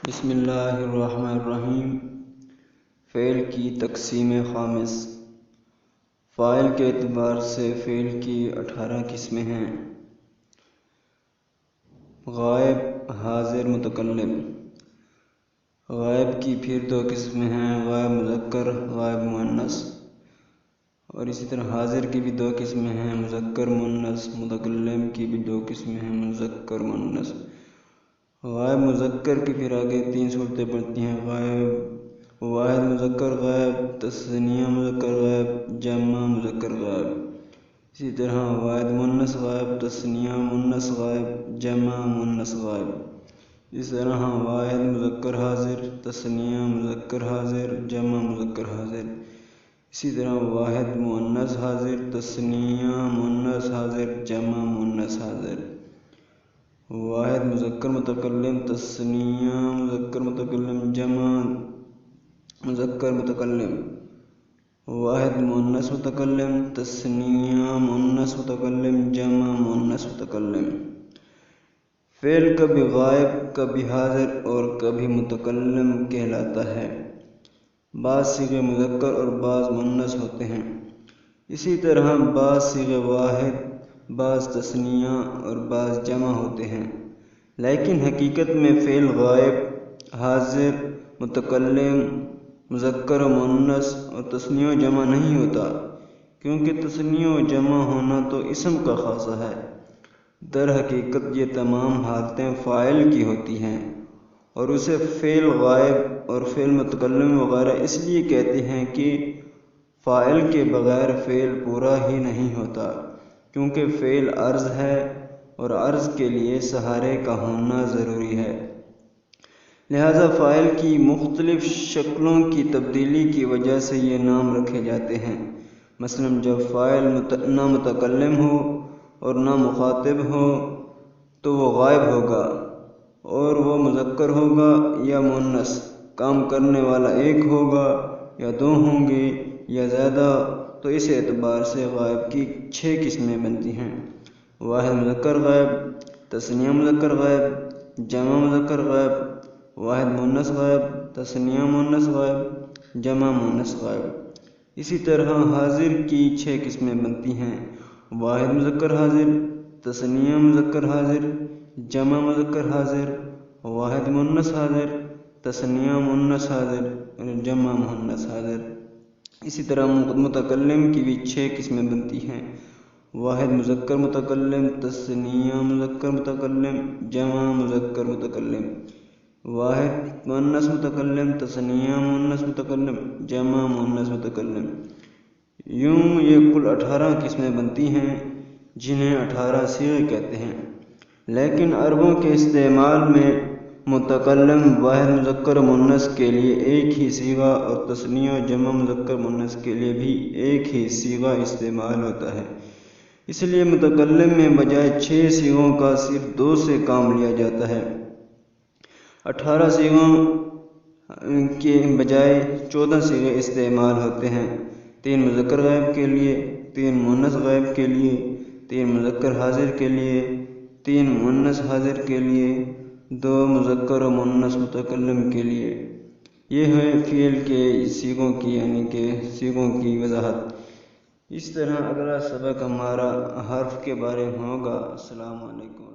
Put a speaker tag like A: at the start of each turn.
A: بسم اللہ الرحمن الرحیم۔ فعل کی تقسیم خامس۔ فاعل کے اعتبار سے فعل کی 18 قسمیں ہیں۔ غائب، حاضر، متکلم۔ غائب کی پھر 2 قسمیں ہیں، غائب مذکر، غائب مؤنث۔ اور اسی طرح حاضر کی بھی 2 قسمیں ہیں، مذکر مؤنث۔ متکلم کی بھی 2 قسمیں ہیں، مذکر مؤنث۔ غائب مذکر کی پھر آگے 3 صورتیں پڑتی ہیں، غائب واحد مذکر غائب، تثنیہ مذکر غائب، جمع مذکر غائب۔ اسی طرح واحد مؤنث غائب، تثنیہ مؤنث غائب، جمع مؤنث غائب۔ اس طرح واحد مذکر حاضر، تثنیہ مذکر حاضر، جمع مذکر حاضر۔ اسی طرح واحد مؤنث حاضر، تثنیہ مؤنث حاضر، جمع مؤنث حاضر۔ واحد مذکر متکلم، تثنیہ مذکر متکلم، جمع مذکر متکلم۔ واحد مؤنث متکلم، تثنیہ مؤنث متکلم، جمع مؤنث متکلم۔ فعل کبھی غائب، کبھی حاضر اور کبھی متکلم کہلاتا ہے۔ بعض صیغے مذکر اور بعض مؤنث ہوتے ہیں۔ اسی طرح بعض صیغے واحد، بعض تثنیہ اور بعض جمع ہوتے ہیں، لیکن حقیقت میں فعل غائب، حاضر، متکلم، مذکر و مؤنث اور تثنیہ و جمع نہیں ہوتا، کیونکہ تثنیہ و جمع ہونا تو اسم کا خاصہ ہے۔ در حقیقت یہ تمام حالتیں فاعل کی ہوتی ہیں، اور اسے فعل غائب اور فعل متکلم وغیرہ اس لیے کہتے ہیں کہ فاعل کے بغیر فعل پورا ہی نہیں ہوتا، کیونکہ فعل عرض ہے اور عرض کے لیے سہارے کا ہونا ضروری ہے۔ لہذا فاعل کی مختلف شکلوں کی تبدیلی کی وجہ سے یہ نام رکھے جاتے ہیں۔ مثلا جب فاعل نہ متکلم ہو اور نہ مخاطب ہو تو وہ غائب ہوگا، اور وہ مذکر ہوگا یا مؤنث، کام کرنے والا ایک ہوگا یا 2 ہوں گے یا زیادہ، تو اس اعتبار سے غائب کی 6 قسمیں بنتی ہیں۔ واحد مذکر غائب، تثنیہ مذکر غائب، جمع مذکر غائب، واحد مؤنث غائب، تثنیہ مؤنث غائب، جمع مؤنث غائب۔ اسی طرح حاضر کی 6 قسمیں بنتی ہیں، واحد مذکر حاضر، تثنیہ مذکر حاضر، جمع مذکر حاضر، واحد مؤنث حاضر، تثنیہ مؤنث حاضر اور جمع مؤنث حاضر۔ اسی طرح متکلم کی بھی 6 قسمیں بنتی ہیں، واحد مذکر متکلم، تثنیہ مذکر متکلم، جمع مذکر متکلم، واحد مؤنث متکلم، تثنیہ مؤنث متکلم، جمع مؤنث متکلم۔ یوں یہ کل 18 قسمیں بنتی ہیں، جنہیں 18 صیغے کہتے ہیں۔ لیکن عربوں کے استعمال میں متکلم واحد مذکر مؤنث کے لیے ایک ہی صیغہ اور تثنیہ و جمع مذکر مؤنث کے لیے بھی ایک ہی صیغہ استعمال ہوتا ہے۔ اس لیے متکلم میں بجائے 6 صیغوں کا صرف 2 سے کام لیا جاتا ہے۔ 18 صیغوں کے بجائے 14 صیغے استعمال ہوتے ہیں، 3 مذکر غائب کے لیے، 3 مؤنث غائب کے لیے، 3 مذکر حاضر کے لیے، 3 مؤنث حاضر کے لیے، 2 مذکر و مؤنث متکلم کے لیے۔ یہ ہے فعل کے صیغوں کی صیغوں کی وضاحت۔ اس طرح اگلا سبق ہمارا حرف کے بارے میں ہوگا۔ السلام علیکم۔